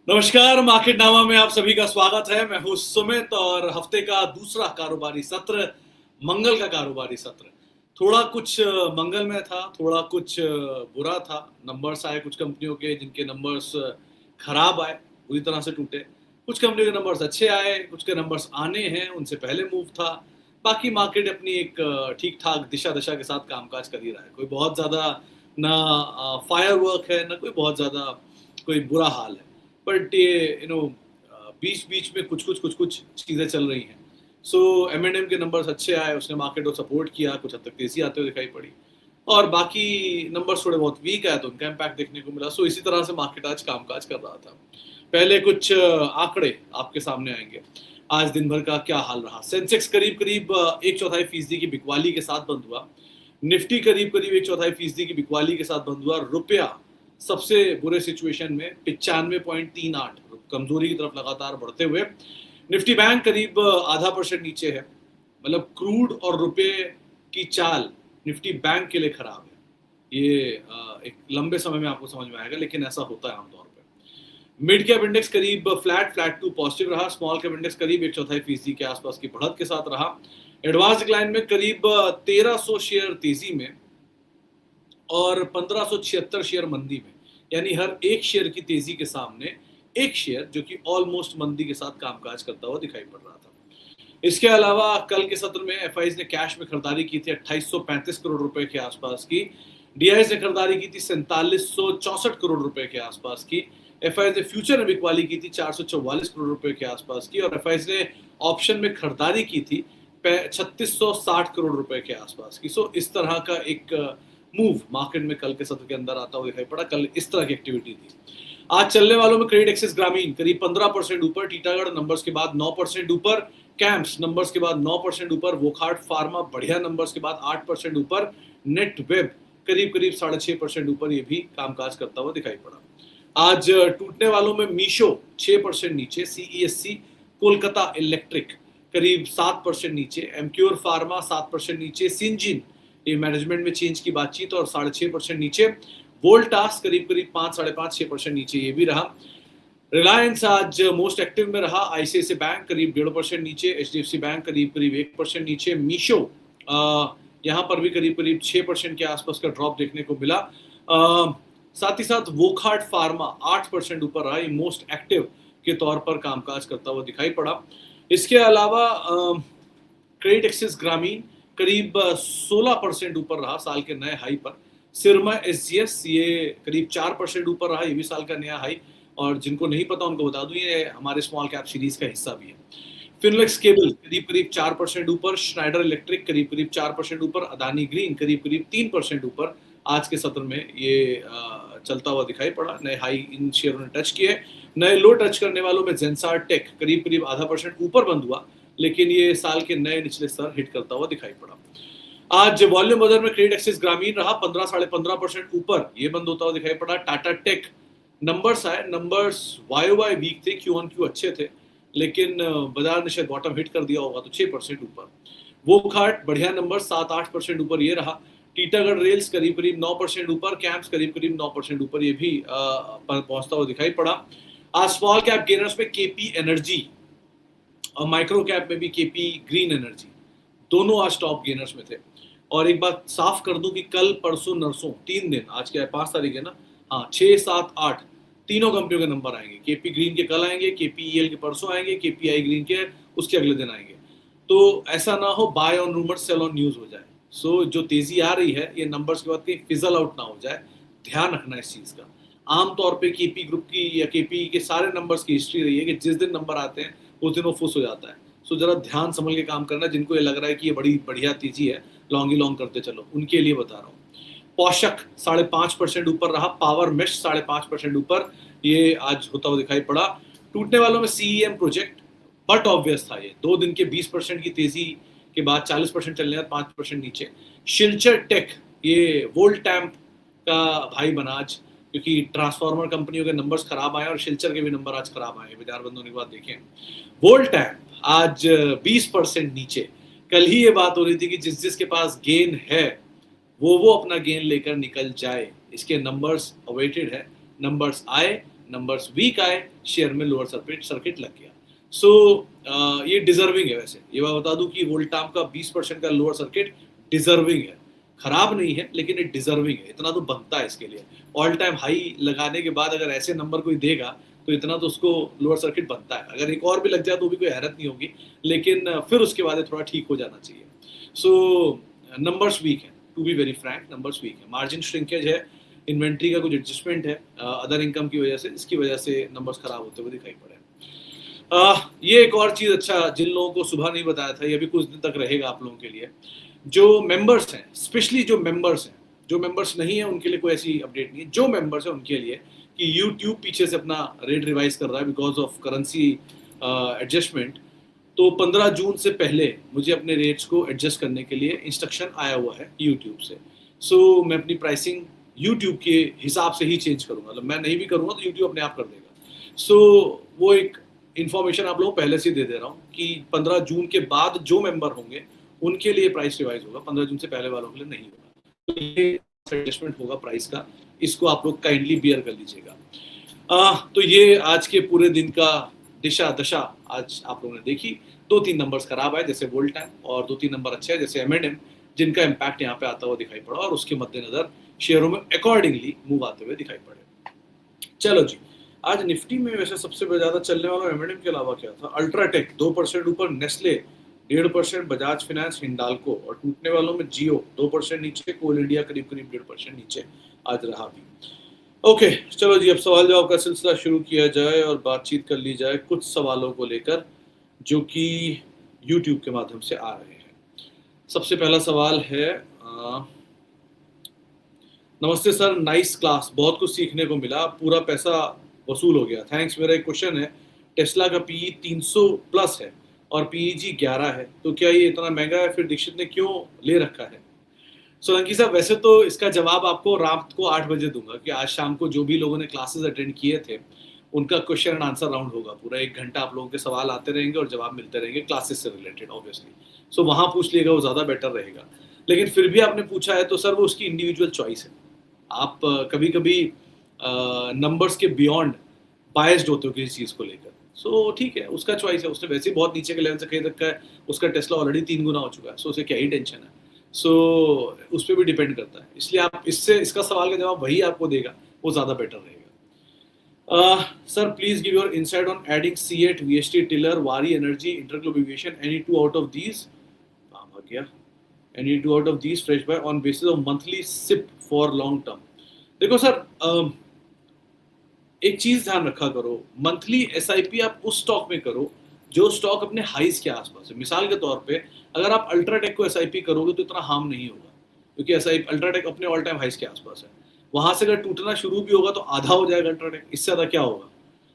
नमस्कार, मार्केट नामा में आप सभी का स्वागत है। मैं हूं सुमित और हफ्ते का दूसरा कारोबारी सत्र, मंगल का कारोबारी सत्र थोड़ा कुछ मंगलमय था, थोड़ा कुछ बुरा था। नंबर्स आए कुछ कंपनियों के, जिनके नंबर्स खराब आए, पूरी तरह से टूटे। कुछ कंपनियों के नंबर्स अच्छे आए, कुछ के नंबर्स आने हैं, उनसे पहले मूव था। बाकी मार्केट अपनी एक ठीक ठाक दिशा दशा के साथ कामकाज कर ही रहा है। कोई बहुत ज्यादा ना फायर वर्क है, ना कोई बहुत ज्यादा कोई बुरा हाल है। बट ये बीच बीच में कुछ चीज़ें चल रही हैं। सो M&M के नंबर्स अच्छे आए, उसने मार्केट को सपोर्ट किया, कुछ हद तक तेजी आते हुए दिखाई पड़ी। और बाकी नंबर्स थोड़े बहुत वीक आए तो उनका इम्पैक्ट देखने को मिला। सो इसी तरह से मार्केट आज कामकाज कर रहा था। पहले कुछ आंकड़े आपके सामने आएंगे। आज दिन भर का क्या हाल रहा। सेंसेक्स करीब करीब 1/4% की बिकवाली के साथ बंद हुआ। निफ्टी करीब करीब 1/4% की बिकवाली के साथ बंद हुआ। रुपया सबसे बुरे सिचुएशन में 95.38 कमजोरी की तरफ लगातार बढ़ते हुए। निफ्टी बैंक करीब 0.5% नीचे है। मतलब क्रूड और रुपए की चाल निफ्टी बैंक के लिए खराब है। ये एक लंबे समय में आपको समझ में आएगा, लेकिन ऐसा होता है आमतौर पे। मिड कैप इंडेक्स करीब फ्लैट टू पॉजिटिव रहा। स्मॉल कैप इंडेक्स करीब 1/4% के आसपास की बढ़त के साथ रहा। एडवांस डिक्लाइन में करीब 1300 शेयर तेजी में और 1576 शेयर मंदी में। यानी हर एक शेयर की तेजी के सामने एक शेयर जो कि ऑलमोस्ट मंदी के साथ कामकाज करता हुआ दिखाई पड़ रहा था। इसके अलावा कल के सत्र में एफआईज ने कैश में खरीदारी की थी 2835 करोड़ रुपए के आसपास की। डीआईएस ने खरीदारी की थी 4764 करोड़ रुपए के आसपास की। एफआईज ने फ्यूचर में बिकवाली की थी 444 करोड़ रुपए के आसपास की। और एफआईज ने ऑप्शन में खरीदारी की थी 3660 करोड़ रुपए के आसपास की। सो इस तरह का एक मूव मार्केट में कल के सत्र के अंदर आता हुआ दिखाई पड़ा। कल इस तरह की एक्टिविटी थी। आज चलने वालों में क्रेडिट एक्सिस ग्रामीण करीब 15% ऊपर, टीटागढ़ नंबर्स के बाद 9% ऊपर, कैंप्स नंबर्स के बाद 9% ऊपर, वोकहार्ट फार्मा बढ़िया नंबर्स के बाद 8% ऊपर, नेट वेब करीब करीब 6.5% ऊपर, ये भी कामकाज करता हुआ दिखाई पड़ा। आज टूटने वालों में मीशो 6% नीचे, सीईएससी कोलकाता इलेक्ट्रिक करीब 7% नीचे, एमक्योर फार्मा 7% नीचे, सिंजिन ये मैनेजमेंट में चेंज की बातचीत और 6.5% नीचे, वोल्टास करीब करीब 5-5.5-6% नीचे ये भी रहा। रिलायंस आज मोस्ट एक्टिव में रहा। आईसीआईसीआई बैंक करीब 1.5% नीचे, एचडीएफसी बैंक करीब करीब 1% नीचे, मीशो यहाँ पर भी करीब करीब 6% के आसपास का ड्रॉप देखने को मिला। साथ ही साथ वोकहार्ट फार्मा 8% ऊपर रहा, ये मोस्ट एक्टिव के तौर पर कामकाज करता हुआ दिखाई पड़ा। इसके अलावा क्रेडिट एक्सिस ग्रामीण करीब 16% ऊपर रहा साल के नए हाई पर। सिरमा एसजीएस ये करीब 4% ऊपर रहा, ये भी साल का नया हाई। और जिनको नहीं पता उनको बता दूं, ये हमारे स्मॉल कैप सीरीज का हिस्सा भी है। फिनलेक्स केबल करीब करीब 4% ऊपर, श्नाइडर इलेक्ट्रिक करीब करीब 4% ऊपर, अदानी ग्रीन करीब करीब 3% ऊपर। आज के सत्र में ये चलता हुआ दिखाई पड़ा। नए हाई इन शेयरों ने टच किए। नए लो टच करने वालों में जेंसार टेक करीब करीब 0.5% ऊपर बंद हुआ, लेकिन ये साल के नए निचले स्तर हिट करता हुआ दिखाई पड़ा। आज वॉल्यूम बाजार में क्रेडिट एक्सिस ग्रामीण रहा 15-15.5% ऊपर, ये बंद होता हुआ दिखाई पड़ा। टाटा टेक नंबर्स आए, नंबर्स वाई वीक थे, क्यू ऑन क्यू अच्छे थे, लेकिन बाजार ने शायद बॉटम हिट कर दिया होगा तो 6% ऊपर। वोकहार्ट बढ़िया नंबर 7-8% ऊपर ये रहा। टीटागढ़ रेल्स करीब करीब 9% ऊपर, कैंप्स करीब करीब 9% ऊपर, ये भी पहुंचता हुआ दिखाई पड़ा। आज स्मॉल कैप गेनर्स में केपी एनर्जी और माइक्रो कैप में भी केपी ग्रीन एनर्जी दोनों आज टॉप गेनर्स में थे। और एक बात साफ कर दूं कि कल परसों नरसों 3 दिन, आज क्या है 5 तारीख है ना, हाँ 6, 7, 8 तीनों कंपनियों के नंबर आएंगे। केपी ग्रीन के कल आएंगे, केपीईएल के परसों आएंगे, केपीआई ग्रीन के उसके अगले दिन आएंगे। तो ऐसा ना हो buy on rumour sell on news हो जाए। सो जो तेजी आ रही है ये नंबर्स के बाद कहीं फिजल आउट ना हो जाए, ध्यान रखना इस चीज का। आमतौर पे केपी ग्रुप की या केपी के सारे नंबर्स की हिस्ट्री रही है कि जिस दिन नंबर आते हैं उस दिन वो फुस हो जाता है। सो जरा ध्यान संभल के काम करना। जिनको ये लग रहा है कि ये बड़ी बढ़िया तेजी है, लॉन्ग ही लॉन्ग करते चलो, उनके लिए बता रहा हूँ। पोषक 5.5% ऊपर रहा, पावर मेश 5.5% ऊपर, ये आज होता हुआ दिखाई पड़ा। टूटने वालों में सीईएम प्रोजेक्ट बट ऑब्वियस था, ये 2 दिन के 20% की तेजी के बाद 40% चलने बाद 5% नीचे। शिलचर टेक ये वोल्टैम्प का भाई बना आज, क्योंकि ट्रांसफार्मर कंपनियों के नंबर्स खराब आए और शिलचर के भी नंबर आज खराब आए, बाजार बंद होने के बाद देखें। वोल्टैम्प आज 20% नीचे। कल ही ये बात हो रही थी कि जिसके पास गेन है वो अपना गेन लेकर निकल जाए। इसके नंबर्स अवेटेड है, नंबर्स आए नंबर्स वीक आए, शेयर में लोअर सर्किट लग गया। सो ये डिजर्विंग है। वैसे ये मैं बता दूं कि वोल्टाम का 20% का लोअर सर्किट डिजर्विंग है, खराब नहीं है लेकिन ये डिजर्विंग है, इतना तो बनता है इसके लिए। ऑल टाइम हाई लगाने के बाद अगर ऐसे नंबर कोई देगा तो इतना तो उसको लोअर सर्किट बनता है। अगर एक और भी लग जाए तो भी कोई हैरत नहीं होगी, लेकिन फिर उसके बाद थोड़ा ठीक हो जाना चाहिए। सो नंबर्स वीक है, to be very frank, numbers weak है। मार्जिन श्रिंकेज है, इन्वेंट्री का कुछ एडजस्टमेंट है अदर इनकम की वजह से, इसकी वजह से नंबर्स खराब होते हुए दिखाई पड़े। ये एक और चीज अच्छा, जिन लोगों को सुबह नहीं बताया था, ये भी कुछ दिन तक रहेगा आप लोगों के लिए। जो मेंबर्स हैं, स्पेशली जो मेंबर्स हैं, जो मेंबर्स नहीं है उनके लिए कोई ऐसी अपडेट नहीं है। जो मेंबर्स हैं उनके लिए कि YouTube पीछे से अपना रेट रिवाइज कर रहा है बिकॉज ऑफ करेंसी एडजस्टमेंट। तो 15 जून से पहले मुझे अपने रेट्स को एडजस्ट करने के लिए इंस्ट्रक्शन आया हुआ है YouTube से। सो मैं अपनी प्राइसिंग YouTube के हिसाब से ही चेंज करूंगा, मतलब मैं नहीं भी करूंगा तो YouTube अपने आप कर देगा। सो वो एक इन्फॉर्मेशन आप लोगों को पहले से दे दे रहा हूँ कि 15 जून के बाद जो मेंबर होंगे उनके लिए प्राइस रिवाइज होगा, 15 जून से पहले वालों के लिए नहीं होगा। तो ये एडजस्टमेंट होगा प्राइस का, इसको आप लोग काइंडली बियर कर लीजिएगा। तो ये आज के पूरे दिन का दिशा दशा आज आप लोगों ने देखी। 2-3 नंबर्स खराब आए जैसे वोल्टाम, और 2-3 नंबर अच्छे हैं जैसे M&M, जिनका इम्पैक्ट यहाँ पे आता हुआ दिखाई पड़ा और उसके मद्देनजर शेयरों में अकॉर्डिंगली मूव आते हुए दिखाई पड़े। चलो जी, आज निफ्टी में वैसे सबसे ज्यादा चलने वाला M&M के अलावा क्या था? अल्ट्राटेक 2% ऊपर, नेस्ले 1.5%, बजाज फाइनेंस, हिंडाल्को, और टूटने वालों में जियो 2% नीचे, कोल इंडिया करीब 1.5% नीचे आज रहा भी। ओके, चलो जी, अब सवाल जवाब का सिलसिला शुरू किया जाए और बातचीत कर ली जाए कुछ सवालों को लेकर जो कि YouTube के माध्यम से आ रहे हैं। सबसे पहला सवाल है, नमस्ते सर, नाइस क्लास, बहुत कुछ सीखने को मिला, पूरा पैसा वसूल हो गया, थैंक्स। मेरा एक क्वेश्चन है, टेस्ला का PE 300 प्लस है और PEG 11 है, तो क्या ये इतना महंगा है? फिर दीक्षित ने क्यों ले रखा है? सोलंकी साहब, वैसे तो इसका जवाब आपको रात को 8 बजे दूंगा कि आज शाम को जो भी लोगों ने क्लासेस अटेंड किए थे उनका क्वेश्चन एंड आंसर राउंड होगा, पूरा 1 घंटा आप लोगों के सवाल आते रहेंगे और जवाब मिलते रहेंगे क्लासेस से रिलेटेड ऑब्वियसली। सो वहाँ पूछ लिएगा, वो ज़्यादा बेटर रहेगा। लेकिन फिर भी आपने पूछा है तो सर वो उसकी इंडिविजुअल चॉइस है। आप कभी कभी नंबर्स के बियॉन्ड बायस्ड होते हो किसी चीज़ को लेकर, सो ठीक है, उसका चॉइस है। उसने वैसे ही बहुत नीचे के लेवल से खरीद रखा है, उसका टेस्ला ऑलरेडी 3 गुना हो चुका है, सो उसे क्या ही टेंशन है। सो उस पर भी डिपेंड करता है, इसलिए आप इसका सवाल का जवाब वही आपको देगा, वो ज़्यादा बेटर रहेगा। Sir please give your insight on adding C8, VST, tiller, Waaree energy, InterGlobe aviation, any 2 out of these, काम आ गया, any 2 out of these fresh buy on basis of monthly SIP for long term. देखो sir, एक चीज ध्यान रखा करो, monthly SIP आप उस स्टॉक में करो जो स्टॉक अपने हाइज के आसपास है। मिसाल के तौर पे अगर आप अल्ट्राटेक को SIP करोगे तो इतना हार्म नहीं होगा, क्योंकि अल्ट्राटेक अपने ऑल टाइम हाइज के आसपास है। वहां से अगर टूटना शुरू भी होगा तो आधा हो जाएगा अल्ट्राटेक, इससे ज्यादा क्या होगा?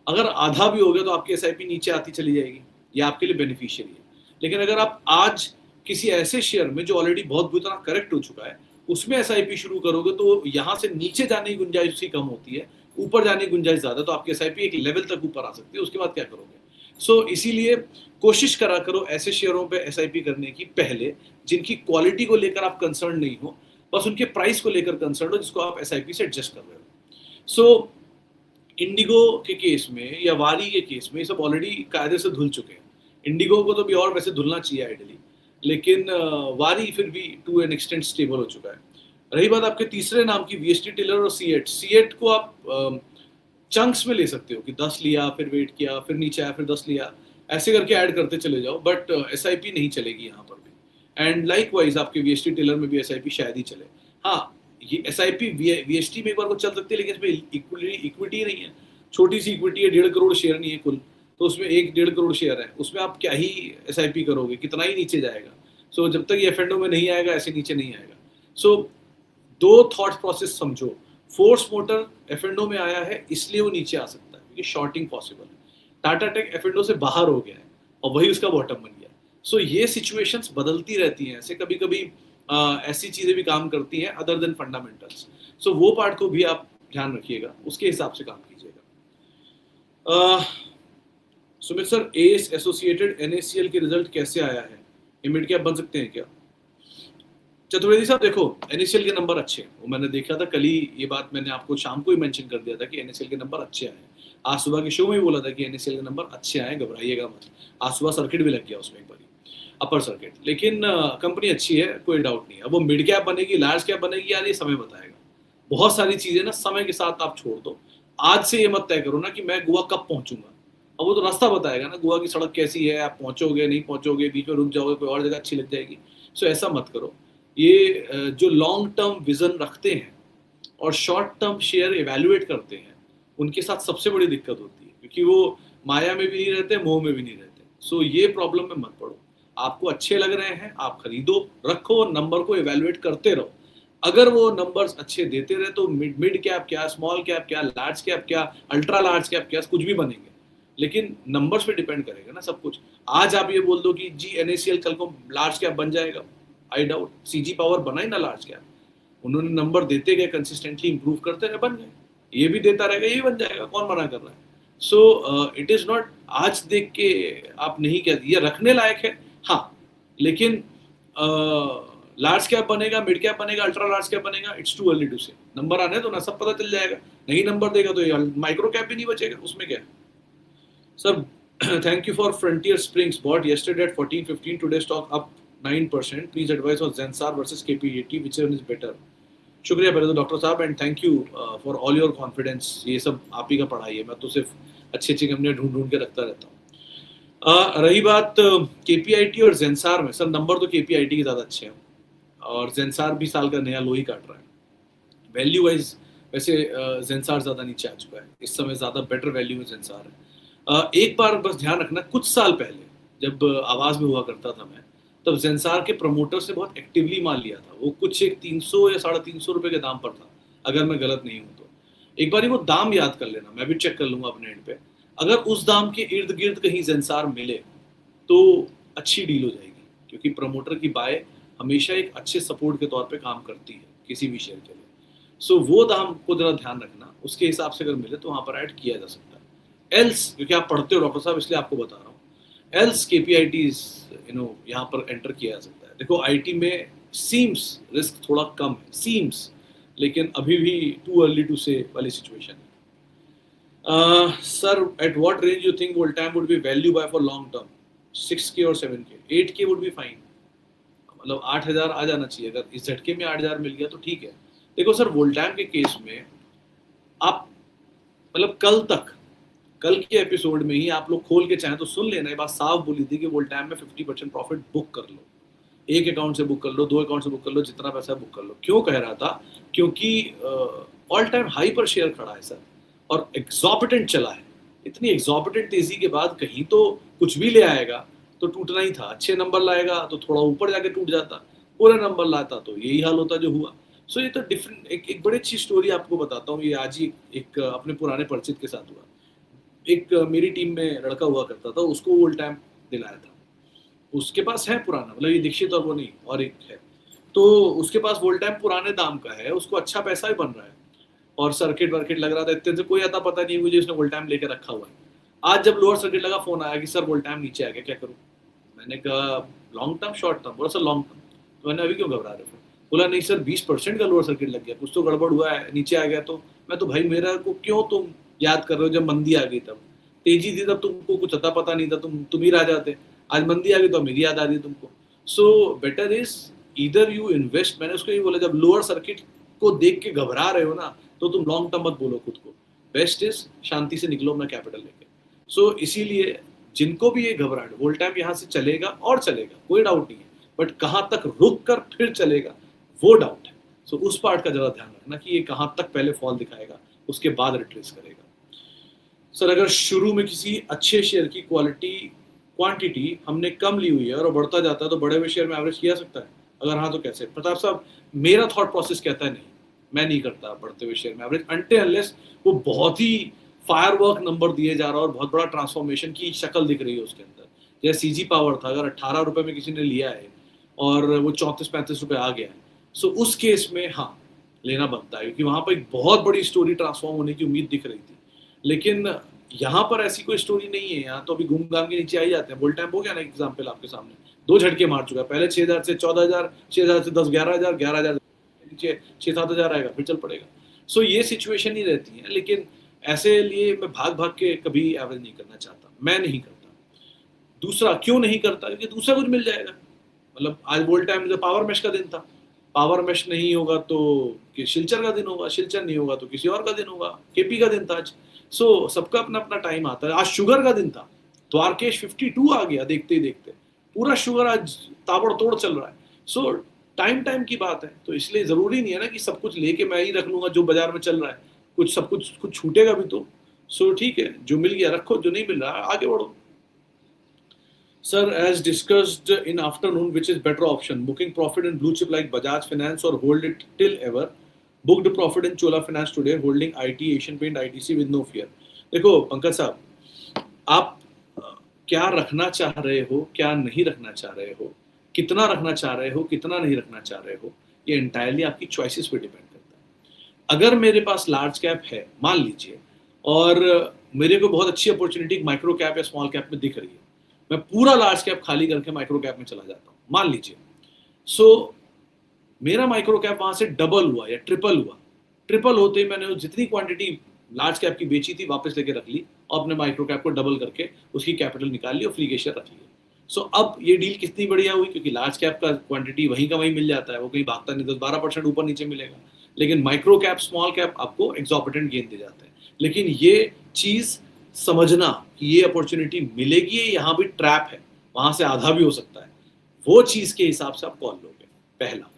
अगर आधा भी हो गया तो आपकी SIP नीचे आती चली जाएगी, ये आपके लिए बेनिफिशियरी है। लेकिन अगर आप आज किसी ऐसे शेयर में जो ऑलरेडी बहुत बुरी तरह करेक्ट हो चुका है उसमें SIP शुरू करोगे तो यहाँ से नीचे जाने की गुंजाइश उसकी कम होती है, ऊपर जाने की गुंजाइश ज्यादा, तो आपकी SIP एक लेवल तक ऊपर आ सकती है, उसके बाद क्या करोगे? सो इसीलिए कोशिश करा करो ऐसे शेयरों पे SIP करने की पहले जिनकी क्वालिटी को लेकर आप कंसर्न नहीं हो, बस उनके प्राइस को लेकर कंसर्न हो जिसको आप SIP से एडजस्ट कर रहे हो। सो इंडिगो के केस में या वारी के केस में ये सब ऑलरेडी कायदे से धुल चुके हैं। इंडिगो को तो भी और वैसे धुलना चाहिए आइडियली, लेकिन वारी फिर भी टू एन एक्सटेंट स्टेबल हो चुका है। रही बात आपके तीसरे नाम की VST, टिलर और C8 को आप चंक्स में ले सकते हो कि 10 लिया, फिर वेट किया, फिर नीचे आया, फिर 10 लिया, ऐसे करके ऐड करते चले जाओ, बट SIP नहीं चलेगी यहाँ पर भी। एंड लाइकवाइज आपके VST, टिलर में भी SIP शायद ही चले। हाँ, ये SIP VST में एक बार को चल सकती है, लेकिन इसमें इक्विटी नहीं है, छोटी सी इक्विटी है, 1.5 करोड़ शेयर नहीं है कुल, तो उसमें 1-1.5 करोड़ शेयर है, उसमें आप क्या ही SIP करोगे, कितना ही नीचे जाएगा। सो जब तक ये F&O में नहीं आएगा ऐसे नीचे नहीं आएगा। सो 2 थॉट प्रोसेस समझो, फोर्स मोटर F&O में आया है इसलिए वो नीचे आ सकता है क्योंकि शॉर्टिंग पॉसिबल है। टाटा टेक F&O से बाहर हो गया है और वही उसका बॉटम बन गया। सो ये सिचुएशंस बदलती रहती हैं, ऐसे कभी कभी ऐसी चीजें भी काम करती हैं अदर देन फंडामेंटल्स। सो वो पार्ट को भी आप ध्यान रखिएगा, उसके हिसाब से काम कीजिएगा। Sumit sir, S associated NACL के रिजल्ट कैसे आया है, मिड कैप बन सकते हैं क्या? चतुर्वेदी साहब देखो, NACL के नंबर अच्छे हैं, वो मैंने देखा था कल ही, ये बात मैंने आपको शाम को ही मेंशन कर दिया था कि NACL के नंबर अच्छे आए हैं। आज सुबह के शो में भी बोला था कि NACL के नंबर अच्छे आए, घबराइएगा मत। आज सुबह सर्किट भी लग गया उसमें एक बार, अपर सर्किट। लेकिन कंपनी अच्छी है, कोई डाउट नहीं है। अब वो मिड कैप बनेगी, लार्ज कैप बनेगी यार, ये समय बताएगा। बहुत सारी चीजें ना समय के साथ आप छोड़ दो। आज से ये मत तय करो ना कि मैं गोवा कब पहुंचूंगा। अब वो तो रास्ता बताएगा ना, गोवा की सड़क कैसी है, आप पहुंचोगे नहीं पहुंचोगे, बीच में रुक जाओगे, कोई और जगह अच्छी लग जाएगी। सो ऐसा मत करो। ये जो लॉन्ग टर्म विजन रखते हैं और शॉर्ट टर्म शेयर इवेल्युएट करते हैं, उनके साथ सबसे बड़ी दिक्कत होती है, क्योंकि वो माया में भी नहीं रहते, मोह में भी नहीं रहते। सो ये प्रॉब्लम में मत पड़ो। आपको अच्छे लग रहे हैं, आप खरीदो, रखो, नंबर को इवेल्युएट करते रहो। अगर वो नंबर्स अच्छे देते रहे तो मिड कैप क्या, स्मॉल कैप क्या, लार्ज कैप क्या, अल्ट्रा लार्ज कैप क्या, कुछ भी बनेंगे। लेकिन नंबर्स पे डिपेंड करेगा ना सब कुछ। आज आप ये बोल दो कि जी NACL कल को लार्ज कैप बन जाएगा, आई डाउट। CG पावर बना ही ना लार्ज कैप, उन्होंने नंबर देते गए, कंसिस्टेंटली इंप्रूव करते रहे, बन गए। ये भी देता रहेगा, ये बन जाएगा, कौन मना कर रहा है। सो इट इज नॉट आज देख के आप नहीं कहते ये रखने लायक है, हाँ, लेकिन लार्ज कैप बनेगा, मिड कैप बनेगा, अल्ट्रा लार्ज कैप बनेगा, इट्स टू अर्ली टू से। नंबर आने तो ना, सब पता चल जाएगा। नहीं नंबर देगा तो माइक्रो कैप भी नहीं बचेगा, उसमें क्या। Sir thank you for Frontier Springs, bought yesterday at 14.15, today stock up 9%, please advise on Zensar versus KPET, which one is better। शुक्रिया पहले तो डॉक्टर साहब, and thank you for all your confidence. ये सब आप ही का पढ़ाई है, मैं तो सिर्फ अच्छी अच्छी कंपनियां ढूंढ ढूंढ के रखता रहता हूँ। रही बात KPIT और जेंसार में, सर नंबर तो KPIT के ज़्यादा अच्छे हैं और जेंसार भी साल का नया लो ही काट रहा है। वैल्यू वाइज वैसे जेंसार ज़्यादा नीचे आ चुका है, इस समय ज़्यादा बेटर वैल्यू में जेंसार है। एक बार बस ध्यान रखना, कुछ साल पहले जब आवाज़ में हुआ करता था मैं, तब जेंसार के प्रमोटर से बहुत एक्टिवली माल लिया था। वो कुछ एक 300 या 350 रुपए के दाम पर था, अगर मैं गलत नहीं हूँ तो। एक बार वो दाम याद कर लेना, मैं भी चेक कर लूंगा अपने एंड पे। अगर उस दाम के इर्द गिर्द कहीं जेंसार मिले तो अच्छी डील हो जाएगी, क्योंकि प्रमोटर की बाय हमेशा एक अच्छे सपोर्ट के तौर पे काम करती है किसी भी शेयर के लिए। सो वो दाम को जरा ध्यान रखना, उसके हिसाब से अगर मिले तो वहाँ पर ऐड किया जा सकता है। एल्स, क्योंकि आप पढ़ते हो डॉक्टर साहब इसलिए आपको बता रहा हूँ, एल्स KPITs यहाँ पर एंटर किया जा सकता है। देखो IT में सीम्स रिस्क थोड़ा कम है, सीम्स, लेकिन अभी भी टू अर्ली टू से वाली सिचुएशन है। Sir at what range you think Voltam would be value by for long term? 6K और 7K, 8K would be fine, मतलब 8,000 आ जाना चाहिए। अगर इस झटके में 8,000 मिल गया तो ठीक है। देखो सर, Voltam के केस में आप मतलब कल के एपिसोड में ही आप लोग खोल के चाहें तो सुन लेना, ये बात साफ बोली थी कि Voltam में 50% प्रॉफिट बुक कर लो, एक अकाउंट से बुक कर लो, 2 अकाउंट से बुक कर लो, जितना पैसा बुक कर लो। क्यों कह रहा था? क्योंकि ऑल टाइम हाई पर शेयर खड़ा है सर, और एग्जॉर्बिटेंट चला है। इतनी एग्जॉर्बिटेंट तेजी के बाद कहीं तो कुछ भी ले आएगा तो टूटना ही था। अच्छे नंबर लाएगा तो थोड़ा ऊपर जाके टूट जाता, पूरे नंबर लाता तो यही हाल होता जो हुआ। सो ये तो डिफरेंट, एक बड़ी अच्छी स्टोरी आपको बताता हूँ। ये आज ही एक अपने पुराने परिचित के साथ हुआ। एक मेरी टीम में लड़का हुआ करता था, उसको Voltam दिलाया था। उसके पास है पुराना, मतलब ये दीक्षित और वो नहीं, और एक है, तो उसके पास Voltam पुराने दाम का है, उसको अच्छा पैसा ही बन रहा है और सर्किट वर्किट लग रहा था। इतने से कोई आता पता नहीं मुझे, उसने Voltam लेके रखा हुआ है। आज जब लोअर सर्किट लगा, फोन आया कि सर Voltam नीचे आ गया, क्या करूँ? मैंने कहा लॉन्ग टर्म शॉर्ट टर्म? बोला सर लॉन्ग टर्म। तो मैंने अभी क्यों घबरा रहे हो? बोला नहीं सर 20% का लोअर सर्किट लग गया, कुछ तो गड़बड़ हुआ है, नीचे आ गया। तो मैं तो भाई, मेरा को क्यों तुम याद कर रहे हो? जब मंदी आ गई, तब तेजी थी, तब तुमको कुछ अता पता नहीं था, तुम ही राजा थे। आज मंदी आ गई तो मेरी याद आ रही है तुमको। So better is either you invest. मैंने उसको ये बोला, जब लोअर सर्किट को देख के घबरा रहे हो ना, तो तुम लॉन्ग टर्म मत बोलो खुद को। बेस्ट इज शांति से निकलो अपना कैपिटल लेके। सो इसीलिए जिनको भी ये घबराहट, Voltam यहाँ से चलेगा और चलेगा, कोई डाउट नहीं है, बट कहाँ तक रुक कर फिर चलेगा वो डाउट है। सो उस पार्ट का जरा ध्यान रखना कि ये कहाँ तक पहले फॉल दिखाएगा, उसके बाद रिट्रेस करेगा। सर अगर शुरू में किसी अच्छे शेयर की क्वांटिटी हमने कम ली हुई है और बढ़ता जाता है तो बड़े हुए शेयर में एवरेज किया सकता है? अगर हाँ तो कैसे? प्रताप साहब, मेरा थॉट प्रोसेस कहता है नहीं, मैं नहीं करता बढ़ते हुए शेयर में एवरेज, अनटिल अनलेस वो बहुत ही फायरवर्क नंबर दिए जा रहा है और बहुत बड़ा ट्रांसफॉर्मेशन की शक्ल दिख रही है उसके अंदर। जैसे CG पावर था, अगर 18 रुपए में किसी ने लिया है और वो 34-35 रुपए आ गया है, सो उस केस में हाँ लेना बनता है, क्योंकि वहां पर एक बहुत बड़ी स्टोरी ट्रांसफॉर्म होने की उम्मीद दिख रही थी। लेकिन यहाँ पर ऐसी कोई स्टोरी नहीं है, यहाँ तो अभी घूम घाम के नीचे आ ही जाते हैं। Voltam हो गया ना एग्जाम्पल आपके सामने, 2 झटके मार चुका है। पहले 6,000 से 14,000, 6,000 से 10, 11,000 नीचे 6-7 हज़ार आएगा, फिर चल पड़ेगा। सो ये सिचुएशन ही रहती है। लेकिन ऐसे लिए मैं भाग भाग के कभी एवरेज नहीं करना चाहता, मैं नहीं करता। दूसरा क्यों नहीं करता, क्योंकि दूसरा कुछ मिल जाएगा। मतलब आज बोल टाइम में पावर मैश का दिन था, पावर मैश नहीं होगा तो शिलचर का दिन होगा, शिलचर नहीं होगा तो किसी और का दिन होगा, केपी का दिन था आज। सो सबका अपना अपना टाइम आता है। आज शुगर का दिन था, द्वारकेश 52 आ गया देखते ही देखते, पूरा शुगर आज ताबड़तोड़ चल रहा है। सो टाइम टाइम की बात है, तो इसलिए जरूरी नहीं है ना कि सब कुछ लेके मैं ही रख लूंगा जो बाजार में चल रहा है, कुछ सब कुछ छूटेगा भी तो। सो ठीक है, जो मिल गया रखो, जो नहीं मिल रहा आगे बढ़ो। Sir, as discussed in afternoon, which is better option? Booking profit in blue chip like Bajaj Finance or hold it till ever? Booked profit in Chola Finance today, holding IT, Asian Paint, ITC with no fear. देखो पंकज साहब, आप क्या रखना चाह रहे हो, क्या नहीं रखना चाह रहे हो, कितना रखना चाह रहे हो, कितना नहीं रखना चाह रहे हो, ये इंटायरली आपकी चॉइसेस पे डिपेंड करता है। अगर मेरे पास लार्ज कैप है मान लीजिए, और मेरे को बहुत अच्छी अपॉर्चुनिटी माइक्रो कैप या स्मॉल कैप में दिख रही है, मैं पूरा लार्ज कैप खाली करके माइक्रो कैप में चला जाता हूँ मान लीजिए। सो मेरा माइक्रो कैप वहां से डबल हुआ या ट्रिपल हुआ, ट्रिपल होते ही मैंने जितनी क्वांटिटी लार्ज कैप की बेची थी वापस लेके रख ली, और अपने माइक्रो कैप को डबल करके उसकी कैपिटल निकाल ली और फ्री कैश रख लिया। सो अब ये डील कितनी बढ़िया हुई, क्योंकि लार्ज कैप का क्वांटिटी वहीं का वहीं मिल जाता है, वो कहीं भागता नहीं, 10-12% ऊपर नीचे मिलेगा। लेकिन माइक्रो कैप स्मॉल कैप आपको एक्सॉर्बिटेंट गेन दे जाते हैं। लेकिन ये चीज समझना कि ये अपॉर्चुनिटी मिलेगी, यहाँ भी ट्रैप है, वहां से आधा भी हो सकता है, वो चीज के हिसाब से आप कॉल लोगे, पहला।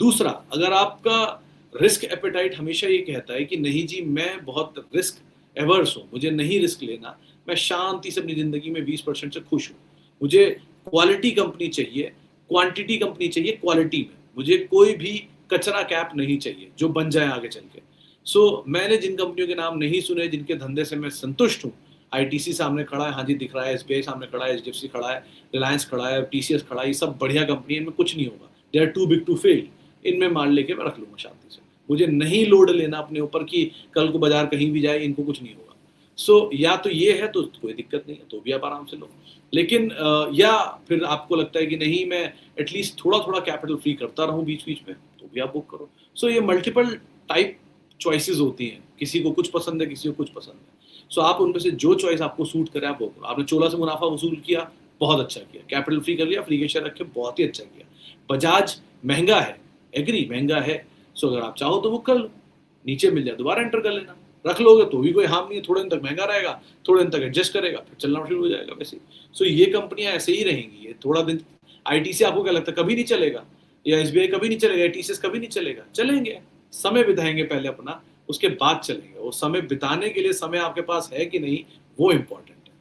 दूसरा, अगर आपका रिस्क एपेटाइट हमेशा ये कहता है कि नहीं जी मैं बहुत रिस्क एवर्स हूँ, मुझे नहीं रिस्क लेना, मैं शांति से अपनी जिंदगी में 20% से खुश हूँ, मुझे क्वालिटी कंपनी चाहिए, क्वांटिटी कंपनी चाहिए, क्वालिटी में मुझे कोई भी कचरा कैप नहीं चाहिए जो बन जाए आगे चल के। सो मैंने जिन कंपनियों के नाम नहीं सुने, जिनके धंधे से मैं संतुष्ट हूँ, आईटीसी सामने खड़ा है, हाँ जी दिख रहा है, एसबीआई सामने खड़ा है, एचडीएफसी खड़ा है, रिलायंस खड़ा है, टीसीएस खड़ा है, ये सब बढ़िया कंपनी है, इनमें कुछ नहीं होगा, they are too big to fail, इनमें मान लेके मैं रख लूंगा शांति से। मुझे नहीं लोड लेना अपने ऊपर कि कल को बाजार कहीं भी जाए इनको कुछ नहीं होगा। सो या तो ये है तो कोई दिक्कत नहीं है, तो भी आप आराम से लो। लेकिन या फिर आपको लगता है कि नहीं मैं एटलीस्ट थोड़ा थोड़ा कैपिटल फ्री करता रहूं बीच बीच में, तो भी आप बुक करो। सो ये मल्टीपल टाइप चॉइसेस होती हैं, किसी को कुछ पसंद है, किसी को कुछ पसंद है। सो आप उनमें से जो चॉइस आपको सूट करे आप वो करो। आपने चोला से मुनाफा वसूल किया, बहुत अच्छा किया, कैपिटल फ्री कर लिया, फ्री के शेयर रखे, बहुत ही अच्छा किया। बजाज महंगा है, एग्री महंगा है, सो अगर आप चाहो तो बुक कर लो, नीचे मिल जाए दोबारा एंटर कर लेना, रख लोगे तो भी कोई हार्म नहीं है, थोड़े दिन तक महंगा रहेगा, थोड़े दिन तक एडजस्ट करेगा, फिर चलना शुरू हो जाएगा वैसे। सो ये कंपनियां ऐसे ही रहेंगी, ये थोड़ा दिन। आईटीसी आपको क्या लगता है कभी नहीं चलेगा, या एसबीआई कभी नहीं चलेगा, टीसीएस कभी नहीं चलेगा? चलेंगे, समय बिताएंगे पहले अपना, उसके बाद चलेंगे। वो समय बिताने के लिए समय आपके पास है कि नहीं, वो इम्पोर्टेंट है।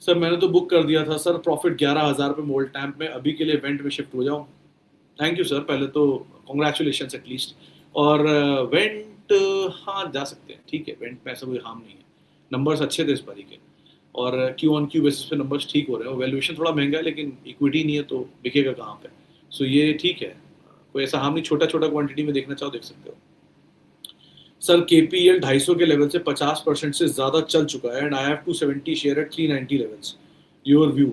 सर मैंने तो बुक कर दिया था सर, प्रॉफिट 11,000 पे मोल्ड टैंप में, अभी के लिए वेंट में शिफ्ट हो जाऊँ? थैंक यू सर, पहले तो कॉन्ग्रेचुलेशन एटलीस्ट। और वेंट हाँ जा सकते हैं, ठीक है, वेंट में ऐसा कोई हार्म नहीं है, नंबर्स अच्छे थे इस बारी के, और क्यू ऑन क्यू बेसिस पे नंबर्स ठीक हो रहे हैं। वैल्यूएशन थोड़ा महंगा है लेकिन इक्विटी नहीं है तो बिकेगा कहाँ पे। सो ये ठीक है, कोई ऐसा हार्म नहीं, छोटा छोटा क्वांटिटी में देखना चाहो देख सकते हो। सर केपीएल 250 के लेवल से 50% से ज़्यादा चल चुका है, and I have 270 share eight 390 levels, your view?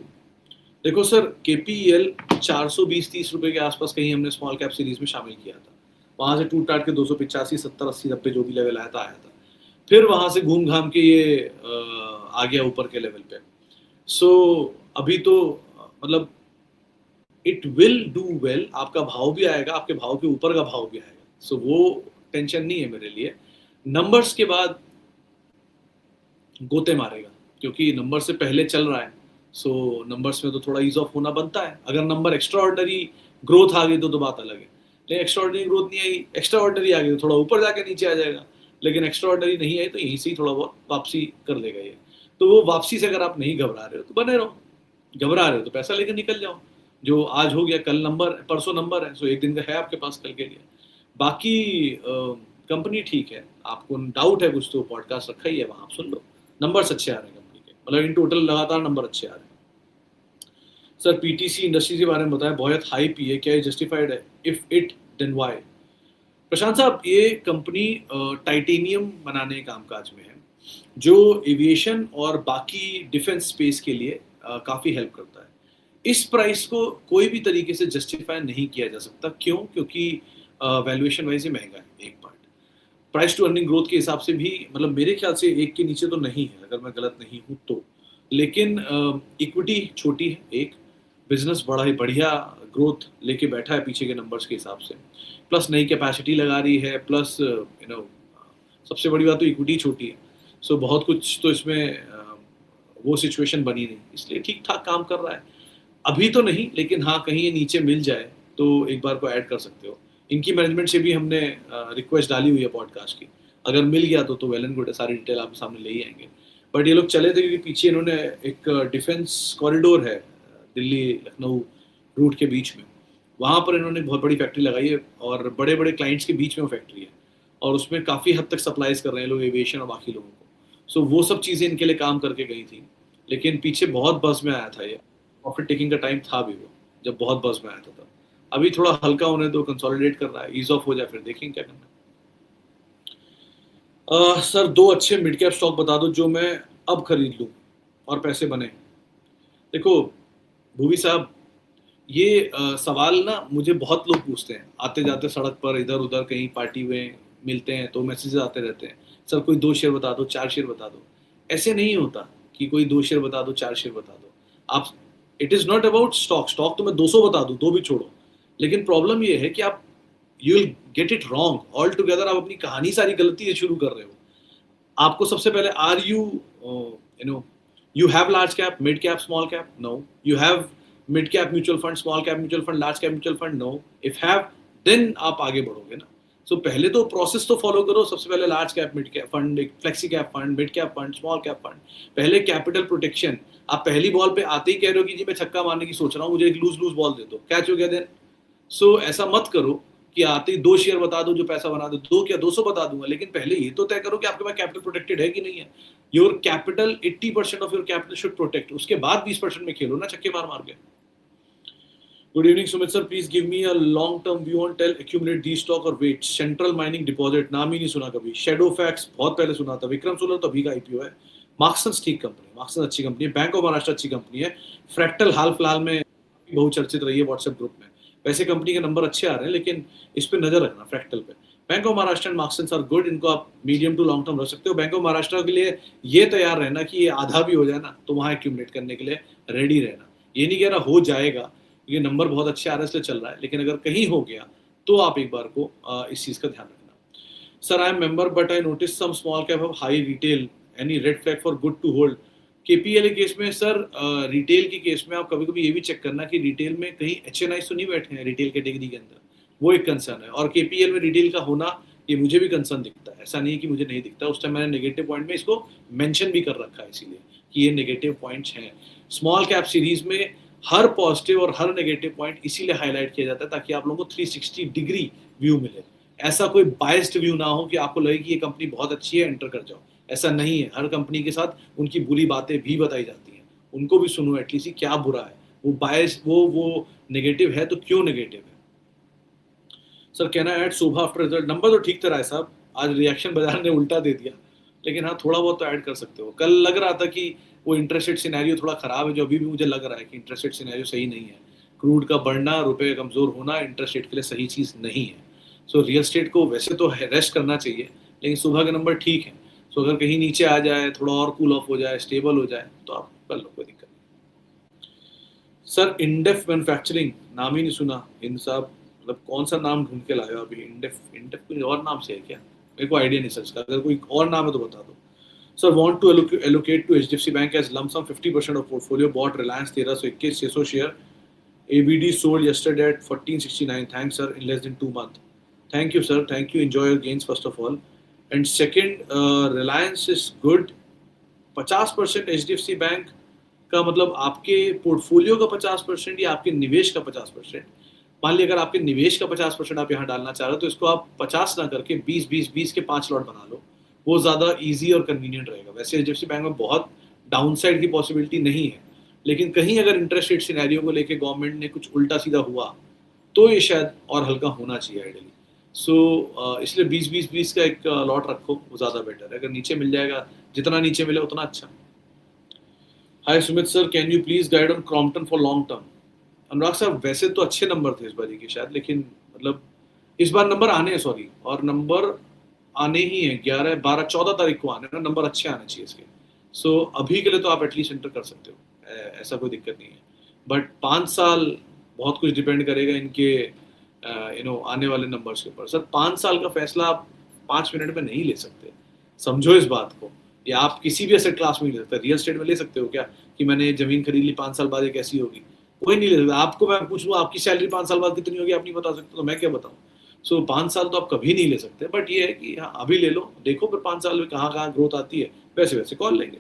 देखो सर, केपीएल 420-30 रुपए के आसपास कहीं हमने स्मॉल कैप सीरीज में शामिल किया था, वहां से टूट टाट के 285, 70, 80, 90 जो भी लेवल आया था, फिर वहां से घूम घाम के ये आ गया ऊपर के लेवल पे। सो अभी तो मतलब इट विल डू वेल, आपका भाव भी आएगा, आपके भाव के ऊपर का भाव भी आएगा, सो वो टेंशन नहीं है मेरे लिए। नंबर्स के बाद गोते मारेगा, क्योंकि नंबर से पहले चल रहा है, सो नंबर्स में तो थोड़ा ईज ऑफ होना बनता है। अगर नंबर एक्स्ट्रा ऑर्डनरी ग्रोथ आ गई तो बात अलग है, लेकिन एक्स्ट्रा ऑर्डनरी ग्रोथ नहीं आई, एक्स्ट्रा ऑर्डनरी आ गई तो थोड़ा ऊपर जाके नीचे आ जाएगा, लेकिन एक्स्ट्रा ऑर्डनरी नहीं आई तो यहीं से ही थोड़ा बहुत वापसी कर लेगा ये। तो वो वापसी से अगर आप नहीं घबरा रहे हो तो बने रहो, घबरा रहे हो तो पैसा लेकर निकल जाओ। जो आज हो गया, कल नंबर, परसों नंबर है, सो एक दिन का है आपके पास कल के लिए। बाकी कंपनी ठीक है, आपको डाउट है कुछ तो पॉडकास्ट रखा ही है, वहां आप सुन लो, नंबर्स अच्छे आ रहे हैं कंपनी के, मतलब इन टोटल लगातार नंबर अच्छे आ रहे हैं। सर पीटीसी इंडस्ट्री के बारे में बताएं, बहुत हाई पी है, क्या ये जस्टिफाइड है? If it then why? Prashant साहब, ये कंपनी टाइटेनियम बनाने के कामकाज में है, जो एविएशन और बाकी डिफेंस स्पेस के लिए काफ़ी हेल्प करता है। इस प्राइस को कोई भी तरीके से जस्टिफाई नहीं किया जा सकता। क्यों? क्योंकि वैल्यूएशन वाइज ही महंगा है, एक part. Price to earning growth के हिसाब से भी मतलब मेरे ख्याल से 1 के नीचे तो नहीं है, अगर मैं गलत नहीं हूँ तो। लेकिन इक्विटी छोटी है एक, बिज़नेस बड़ा ही बढ़िया ग्रोथ लेके बैठा है पीछे के नंबर्स के हिसाब से। प्लस नई कैपेसिटी लगा रही है, प्लस सबसे बड़ी बात तो इक्विटी छोटी है। सो बहुत कुछ तो इसमें वो सिचुएशन बनी नहीं, इसलिए ठीक-ठाक काम कर रहा है। अभी तो नहीं, लेकिन हाँ, कहीं ये नीचे मिल जाए तो एक बार को ऐड कर सकते हो। इनकी मैनेजमेंट से भी हमने रिक्वेस्ट डाली हुई है पॉडकास्ट की। अगर मिल गया तो वेल एंड गुड है, सारी डिटेल आपके सामने ले ही आएँगे। बट ये लोग चले थे क्योंकि पीछे इन्होंने एक डिफेंस कॉरिडोर है दिल्ली-लखनऊ रूट के बीच में। वहाँ पर इन्होंने बहुत बड़ी फैक्ट्री लगाई है और बड़े-बड़े क्लाइंट्स के बीच में वो फैक्ट्री है और उसमें काफ़ी हद तक सप्लाइज़ कर रहे हैं लोग एविएशन और बाकी लोगों को। सो वो सब चीज़ें इनके लिए काम करके गई थी। लेकिन पीछे बहुत बज़ में आया था ये। प्रॉफिट टेकिंग का टाइम था भी वो, जब बहुत बज़ में आया था तब। अभी थोड़ा हल्का होने दो, कंसोलिडेट कर रहा है, ईज़ ऑफ हो जाए फिर देखेंगे क्या करना है। सर 2 अच्छे मिड कैप स्टॉक बता दो जो मैं अब खरीद लूँ और पैसे बने। देखो, भूवी साहब, ये सवाल ना मुझे बहुत लोग पूछते हैं, आते-जाते सड़क पर इधर-उधर कहीं पार्टी में मिलते हैं तो मैसेजेस आते रहते हैं, सर कोई 2 शेयर बता दो, 4 शेयर बता दो। ऐसे नहीं होता कि कोई 2 शेयर बता दो, 4 शेयर बता दो। आप it is not about stock तो मैं 200 बता दूँ, 2 भी छोड़ो। लेकिन प्रॉब्लम ये है कि आप you will get it wrong all together, आप अपनी कहानी सारी गलती से शुरू कर रहे हो। आपको सबसे पहले are you you know you have large cap, mid cap, small cap? No. You have mid cap mutual fund, small cap mutual fund, large cap mutual fund? No. If have, then आप आगे बढ़ोगे ना। सो पहले तो process तो follow करो। सबसे पहले large cap mid cap fund, एक flexi cap fund, mid cap fund, small cap fund. पहले कैपिटल प्रोटेक्शन। आप पहली बॉल पे आते ही कह रहे हो कि जी मैं छक्का मारने की सोच रहा हूँ, मुझे एक लूज बॉल दे दो, कैच हो गया देन। सो ऐसा मत करो कि आते ही 2 शेयर बता दो जो पैसा बना दो, 2 क्या 200 बता दूंगा, लेकिन पहले ये तो तय करो कि आपके पास कैपिटल प्रोटेक्टेड है कि नहीं है। Your capital 80% of your capital should protect, उसके बाद 20% में खेलो ना छक्के मार मार के। Good evening Sumit sir, please give me a long term view on tell accumulate the stock और वेट। सेंट्रल माइनिंग डिपॉजिट नाम ही नहीं सुना कभी। शेडो फैक्स बहुत पहले सुना था। विक्रम सोलर तो अभी का आईपीओ है। मार्क्सन्स ठीक कंपनी, मार्क्सन्स अच्छी कंपनी है। बैंक ऑफ महाराष्ट्र अच्छी कंपनी है। फ्रैक्टल हाल फिलहाल में बहुचर्चित रही है व्हाट्सएप ग्रुप में। वैसे कंपनी के नंबर अच्छे आ रहे हैं, लेकिन इस पे नजर रखना फ्रैक्टल पे। Bank of Maharashtra and Marksans are good, इनको आप मीडियम टू लॉन्ग टर्म रख सकते हो। बैंक ऑफ महाराष्ट्र के लिए ये तैयार रहना कि ये आधा भी हो जाए ना तो वहां एक्यूमुलेट करने के लिए रेडी रहना। ये नहीं कह रहा हो जाएगा, ये नंबर बहुत अच्छे आ रहे हैं इसलिए चल रहा है, लेकिन अगर कहीं हो गया तो आप एक बार को इस चीज का ध्यान रखना। Sir I am member but I notice some small cap of high retail, any red flag for good to hold? KPL case में सर, रिटेल के केस में आप कभी कभी ये भी चेक करना कि रिटेल में कहीं एचएनआई तो नहीं बैठे हैं रिटेल कैटेगरी के अंदर, वो एक कंसर्न है। और केपीएल में रिटेल का होना ये मुझे भी कंसर्न दिखता है, ऐसा नहीं है कि मुझे नहीं दिखता। उस टाइम मैंने नेगेटिव पॉइंट में इसको मेंशन भी कर रखा है इसीलिए कि ये नेगेटिव पॉइंट्स हैं। स्मॉल कैप सीरीज में हर पॉजिटिव और हर नेगेटिव पॉइंट इसीलिए हाईलाइट किया जाता है ताकि आप लोगों को 360 डिग्री व्यू मिले। ऐसा कोई बायस्ड व्यू ना हो कि आपको लगे कि ये कंपनी बहुत अच्छी है, एंटर कर जाओ। ऐसा नहीं है। हर कंपनी के साथ उनकी बुरी बातें भी बताई जाती हैं, उनको भी सुनो एटलीस्ट क्या बुरा है। वो बायस वो नेगेटिव है तो क्यों नेगेटिव है। सर कहना ऐड शोभा आफ्टर रिजल्ट, नंबर तो ठीक तरह है साहब, आज रिएक्शन बाजार ने उल्टा दे दिया, लेकिन हाँ थोड़ा बहुत तो ऐड कर सकते हो। कल लग रहा था कि वो इंटरेस्ट रेट सिनेरियो थोड़ा खराब है, जो अभी भी मुझे लग रहा है कि इंटरेस्ट रेट सिनेरियो सही नहीं है। क्रूड का बढ़ना, रुपए कमजोर होना इंटरेस्ट रेट के लिए सही चीज नहीं है। सो रियल स्टेट को वैसे तो रेस्ट करना चाहिए, लेकिन सुबह के नंबर ठीक है। सो अगर कहीं नीचे आ जाए, थोड़ा और कूल ऑफ हो जाए, स्टेबल हो जाए तो आप कर लो, कोई दिक्कत नहीं। सर इंडेफ मैन्युफैक्चरिंग, नाम ही नहीं सुना। इन साहब मतलब कौन सा नाम ढूंढ के लाए हो अभी? इंडेफ कोई और नाम से है क्या? मेरे को आइडिया नहीं सर इसका, अगर कोई और नाम है तो बता दो। Sir want to allocate to HDFC Bank as lump sum 50% of portfolio, bought Reliance 1321 600 share, ABD sold yesterday at 1469. Thanks sir, in less than 2 months. Thank you sir, thank you, enjoy your gains first of all. And second, Reliance is good. 50% HDFC bank का मतलब आपके portfolio का 50% या आपके निवेश का 50%? मान लीजिए अगर आपके निवेश का 50% आप यहाँ डालना चाह रहे हो तो इसको आप 50 ना करके 20 के 5 लॉट बना लो, वो ज़्यादा इजी और कन्वीनियंट रहेगा। वैसे एचडीएफसी बैंक में बहुत डाउनसाइड की पॉसिबिलिटी नहीं है, लेकिन कहीं अगर इंटरेस्ट रेट सिनेरियो को लेके गवर्नमेंट ने कुछ उल्टा सीधा हुआ तो ये शायद और हल्का होना चाहिए आइडियली। सो इसलिए 20 का एक लॉट रखो, वो ज़्यादा बेटर है। अगर नीचे मिल जाएगा, जितना नीचे मिले उतना अच्छा। Hi Sumit sir, can you please guide on Crompton for long term? Anurag साहब वैसे तो अच्छे नंबर थे इस बार के शायद, लेकिन मतलब इस बार नंबर आने हैं, सॉरी, और नंबर आने ही है, 11 12 14 तारीख को आने हैं, नंबर अच्छे आने चाहिए इसके। सो अभी के लिए तो आप एटलीस्ट एंटर कर सकते हो, ऐसा कोई दिक्कत नहीं है। बट 5 साल बहुत कुछ डिपेंड करेगा इनके आने वाले नंबर्स के ऊपर। सर 5 साल का फैसला आप 5 मिनट में नहीं ले सकते, समझो इस बात को। या आप किसी भी एसेट क्लास में ले सकते, रियल एस्टेट में ले सकते हो क्या कि मैंने जमीन खरीद ली 5 साल बाद ये कैसी होगी? कोई नहीं ले सकता। आपको मैं पूछ लूँ आपकी सैलरी 5 साल बाद कितनी होगी, आप नहीं बता सकते, तो मैं क्या बताऊँ? सो 5 साल तो आप कभी नहीं ले सकते, बट ये है कि हाँ अभी ले लो, देखो फिर 5 साल में कहाँ कहाँ ग्रोथ आती है, वैसे वैसे कॉल लेंगे।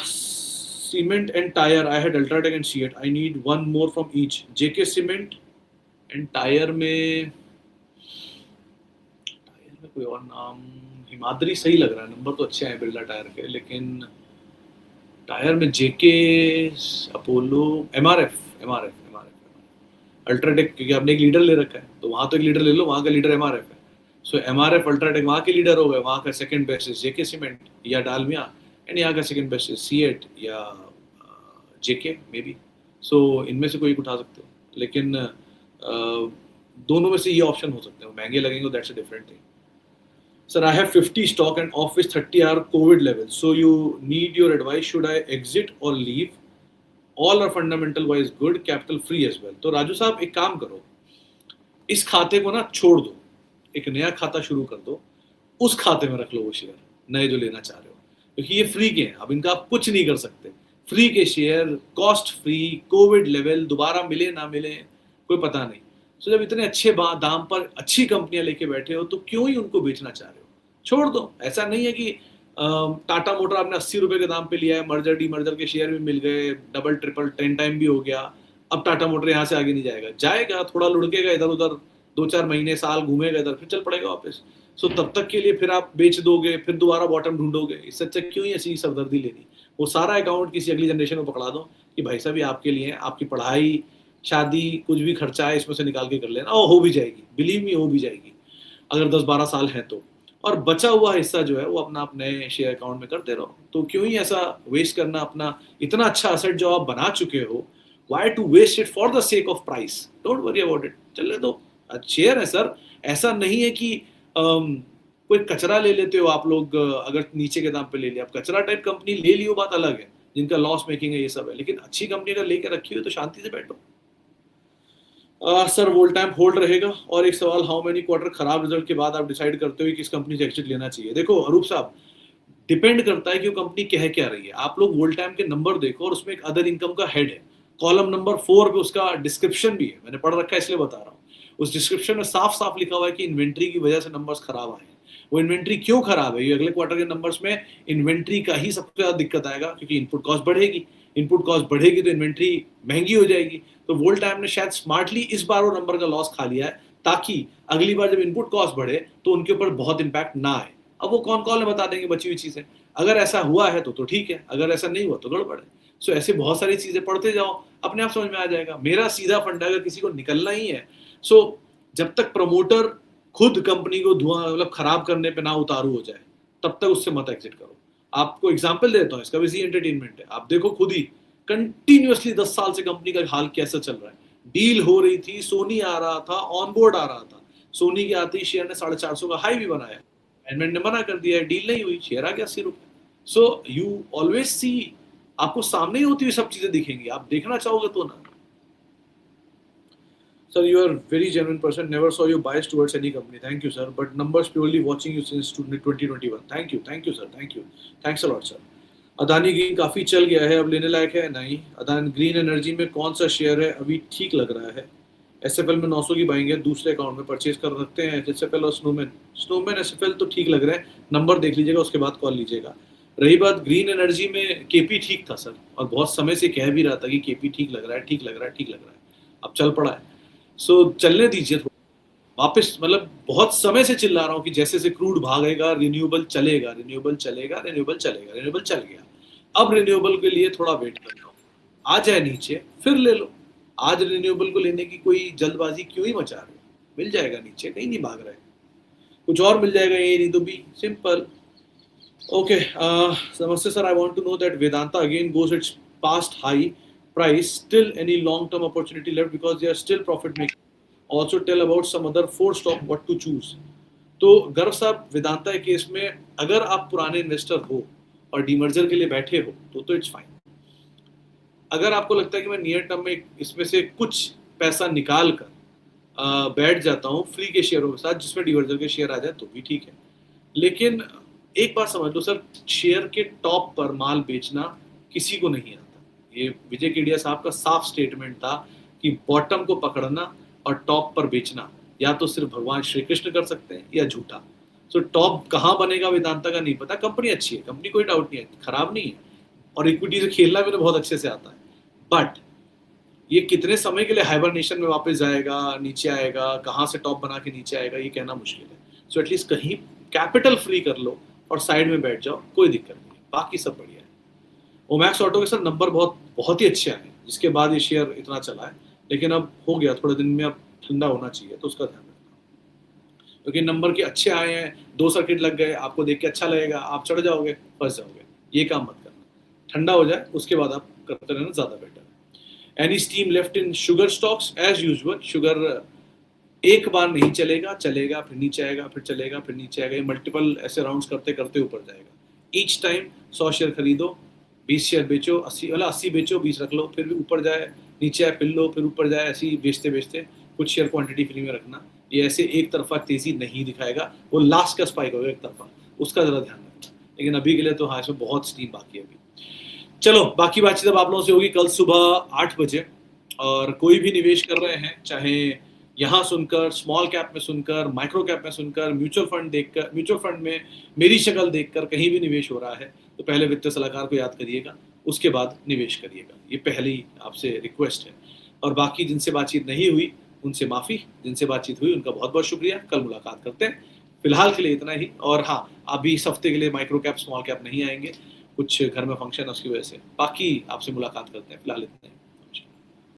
Cement and tyre, I had UltraTech and CEAT, I need one more from each. JK cement and tyre में कोई और नाम, हिमाद्री सही लग रहा है, नंबर तो अच्छे हैं बिरला टायर के, लेकिन टायर में जेके, अपोलो, एमआरएफ, अल्ट्राटेक, क्योंकि आपने एक लीडर ले रखा है तो वहां तो एक लीडर ले लो, वहां का लीडर एमआरएफ है। सो एमआरएफ अल्ट्राटेक वहां के लीडर हो गए, वहां का सेकंड बेस्ट है जेके सीमेंट या डालमिया, एंड यहाँ का सेकंड बेस्ट है सीएट या जेके मे बी। सो इनमें से कोई एक उठा सकते हो, लेकिन दोनों में से ये ऑप्शन हो सकते हैं, महंगे लगेंगे, that's a different thing. Sir, I have 50 stock and of which 30 are COVID level. So you need your advice. Should I exit or leave? All are fundamental wise good, capital free as well. तो राजू साहब एक काम करो, इस खाते को ना छोड़ दो, एक नया खाता शुरू कर दो, उस खाते में रख लो वो शेयर नए जो लेना चाह रहे हो, क्योंकि ये फ्री के हैं, अब इनका आप कुछ नहीं कर सकते। फ्री के share, cost free, Covid level, दोबारा मिले ना मिले कोई पता नहीं। तो जब इतने अच्छे दाम पर अच्छी कंपनियां लेके बैठे हो तो क्यों ही उनको बेचना चाह रहे हो? छोड़ दो। ऐसा नहीं है कि टाटा मोटर आपने 80 रुपए के दाम पे लिया है, मर्जर डी मर्जर के शेयर भी मिल गए, डबल ट्रिपल 10 टाइम भी हो गया, अब टाटा मोटर यहाँ से आगे नहीं जाएगा, थोड़ा लुढ़केगा इधर उधर, 2-4 महीने साल घूमेगा इधर, फिर चल पड़ेगा वापस। सो तब तक के लिए फिर आप बेच दोगे, फिर दोबारा बॉटम ढूंढोगे, इससे अच्छा क्यों ही ऐसी सरदर्दी लेनी। वो सारा अकाउंट किसी अगली जनरेशन को पकड़ा दो कि भाई साहब ये आपके लिए है, आपकी पढ़ाई, शादी, कुछ भी खर्चा है इसमें से निकाल के कर लेना, और हो भी जाएगी, बिलीव मी हो भी जाएगी, अगर 10-12 साल है तो। और बचा हुआ हिस्सा जो है वो अपना आप नए शेयर अकाउंट में करते रहो। तो क्यों ही ऐसा वेस्ट करना अपना इतना अच्छा असेट जो आप बना चुके हो, why to waste it for the sake of price? Don't worry about it, चलने दो, शेयर है सर। ऐसा नहीं है कि कोई कचरा ले लेते हो आप लोग, अगर नीचे के दाम पे ले लिया, आप कचरा टाइप कंपनी ले ली हो बात अलग है, जिनका लॉस मेकिंग है ये सब है, लेकिन अच्छी कंपनी का लेके रखी हो तो शांति से बैठो। सर वोल टाइम होल्ड रहेगा। और एक सवाल, हाउ मेनी क्वार्टर खराब रिजल्ट के बाद आप डिसाइड करते हो किस कंपनी से एक्सिट लेना चाहिए? देखो अरूप साहब, डिपेंड करता है कि वो कंपनी कह क्या रही है। आप लोग वोल टाइम के नंबर देखो और उसमें एक अदर इनकम का हेड है, कॉलम नंबर 4 पे उसका डिस्क्रिप्शन भी है, मैंने पढ़ रखा है इसलिए बता रहा हूँ। उस डिस्क्रिप्शन में साफ साफ लिखा हुआ है कि इन्वेंट्री की वजह से नंबर्स खराब आए हैं। वो इन्वेंट्री क्यों खराब है, ये अगले क्वार्टर के नंबर्स में इन्वेंट्री का ही सबसे ज्यादा दिक्कत आएगा, क्योंकि इनपुट कॉस्ट बढ़ेगी, इनपुट कॉस्ट बढ़ेगी तो इन्वेंट्री महंगी हो जाएगी। तो वोल टाइम ने शायद स्मार्टली इस बार वो नंबर का लॉस खा लिया है, ताकि अगली बार जब इनपुट कॉस्ट बढ़े तो उनके ऊपर बहुत इंपैक्ट ना आए। अब वो कौन ने बता देंगे बची हुई चीजें, अगर ऐसा हुआ है तो ठीक है, अगर ऐसा नहीं हुआ तो गड़बड़ है। सो ऐसे बहुत सारी चीजें पढ़ते जाओ, अपने आप समझ में आ जाएगा। मेरा सीधा फंडा अगर किसी को निकलना ही है, सो जब तक प्रमोटर खुद कंपनी को धुआं मतलब खराब करने पे ना उतारू हो जाए, तब तक उससे मत एग्जिट करो। आपको एग्जांपल देता हूँ, इसका भी जी एंटरटेनमेंट है, आप देखो खुद ही कंटिन्यूअसली 10 साल से कंपनी का हाल कैसा चल रहा है। डील हो रही थी, सोनी आ रहा था, ऑन बोर्ड आ रहा था, सोनी के आते ही शेयर ने 450 का हाई भी बनाया, मैनेजमेंट ने मना कर दिया, डील नहीं हुई, शेयर आ गया 80 रुपए। सो यू ऑलवेज सी, आपको सामने ही होती हुई सब चीजें दिखेंगी, आप देखना चाहोगे तो ना। Sir, you are very genuine person. Never saw you biased towards any company. Thank you, sir. But numbers purely watching you since 2021. Thank you, sir. Thank you. Thanks a lot, sir. Adani green काफी चल गया है, अब लेने लायक है? नहीं। Adani green energy में कौन सा शेयर है अभी ठीक लग रहा है? एसएफएल में 900 की बाइंग है, दूसरे अकाउंट में परचेज कर सकते हैं। एसएफएल और स्नोमैन एसएफएल तो ठीक लग रहे हैं, नंबर देख लीजिएगा उसके बाद कॉल लीजिएगा। रही बात ग्रीन एनर्जी में, केपी ठीक था सर, और बहुत समय से कह भी रहा था कि केपी ठीक लग रहा है, अब चल पड़ा है। सो चलने दीजिए वापस, मतलब बहुत समय से चिल्ला रहा हूँ कि जैसे से क्रूड भागेगा रिन्यूएबल चलेगा, चल गया। अब रिन्यूएबल के लिए थोड़ा वेट कर लो, आ जाए नीचे फिर ले लो। आज रिन्यूएबल को लेने की कोई जल्दबाजी क्यों ही मचा रहे हो? मिल जाएगा नीचे, कहीं नहीं भाग रहे, कुछ और मिल जाएगा, ये नहीं तो भी सिंपल। ओके, नमस्ते sir, I want to know that Vedanta again goes its past high price, still any long term opportunity left because they are still profit making? Also tell about some other 4 stock what to choose. तो गर्व साहब, Vedanta case में अगर आप पुराने investor हो और demerger के लिए बैठे हो तो इट्स फाइन। अगर आपको लगता है कि मैं नियर टर्म में इसमें से कुछ पैसा निकाल कर बैठ जाता हूँ फ्री के शेयरों के साथ जिसमें डीमर्जर के शेयर आ जाए तो भी ठीक है। लेकिन एक बात समझ लो सर, शेयर के टॉप पर माल बेचना किसी को नहीं आता। ये विजय केडिया साहब का साफ स्टेटमेंट था कि बॉटम को पकड़ना और टॉप पर बेचना या तो सिर्फ भगवान श्री कृष्ण कर सकते हैं या झूठा। सो टॉप कहाँ बनेगा वेदांता का नहीं पता। कंपनी अच्छी है, कंपनी कोई डाउट नहीं है, खराब नहीं है, और इक्विटी से खेलना भी तो बहुत अच्छे से आता है। बट ये कितने समय के लिए हाइबरनेशन में वापस जाएगा, नीचे आएगा, कहाँ से टॉप बना के नीचे आएगा, ये कहना मुश्किल है। सो एटलीस्ट कहीं कैपिटल फ्री कर लो और साइड में बैठ जाओ, कोई दिक्कत नहीं है, बाकी सब बढ़िया है। ओमैक्स ऑटो के सर नंबर बहुत ही अच्छे आए, जिसके बाद ये शेयर इतना चला है। लेकिन अब हो गया थोड़े दिन में, अब ठंडा होना चाहिए, तो उसका ध्यान रखना, क्योंकि नंबर के अच्छे आए हैं, 2 सर्किट लग गए, आपको देख के अच्छा लगेगा, आप चढ़ जाओगे, फंस जाओगे। ये काम मत करना, ठंडा हो जाए उसके बाद आप करते रहना, ज़्यादा बेटर है। Any steam left in sugar stocks? As usual, sugar एक बार नहीं चलेगा, चलेगा फिर नीचे आएगा, फिर चलेगा फिर नीचे आएगा, ये मल्टीपल ऐसे राउंड्स करते करते ऊपर जाएगा। ईच टाइम 100 शेयर खरीदो, 20 शेयर बेचो, 80 बेचो, 20 रख लो, फिर भी ऊपर जाए, नीचे आए फिर लो, फिर ऊपर जाए, ऐसे ही बेचते बेचते कुछ शेयर क्वांटिटी फ्री में रखना। ये ऐसे एक तरफा तेजी नहीं दिखाएगा, वो लास्ट का स्पाइक होगा एक तरफा, उसका जरा ध्यान रखना। लेकिन अभी के लिए तो हाँ, इसमें बहुत स्टीम बाकी है अभी। चलो, बाकी बातचीत अब आप लोगों से होगी कल सुबह 8 बजे। और कोई भी निवेश कर रहे हैं, चाहे यहाँ सुनकर, स्मॉल कैप में सुनकर, माइक्रो कैप में सुनकर, म्यूचुअल फंड देखकर, म्यूचुअल फंड में मेरी शक्ल देखकर कहीं भी निवेश हो रहा है, तो पहले वित्तीय सलाहकार को याद करिएगा, उसके बाद निवेश करिएगा। ये पहली आपसे रिक्वेस्ट है। और बाकी जिनसे बातचीत नहीं हुई उनसे माफ़ी, जिनसे बातचीत हुई उनका बहुत बहुत शुक्रिया। कल मुलाकात करते हैं। फिलहाल के लिए इतना ही। और हाँ, अभी इस हफ्ते के लिए माइक्रो कैप स्मॉल कैप नहीं आएंगे, कुछ घर में फंक्शन है उसकी वजह से। बाकी आपसे मुलाकात करते हैं, फिलहाल इतना ही।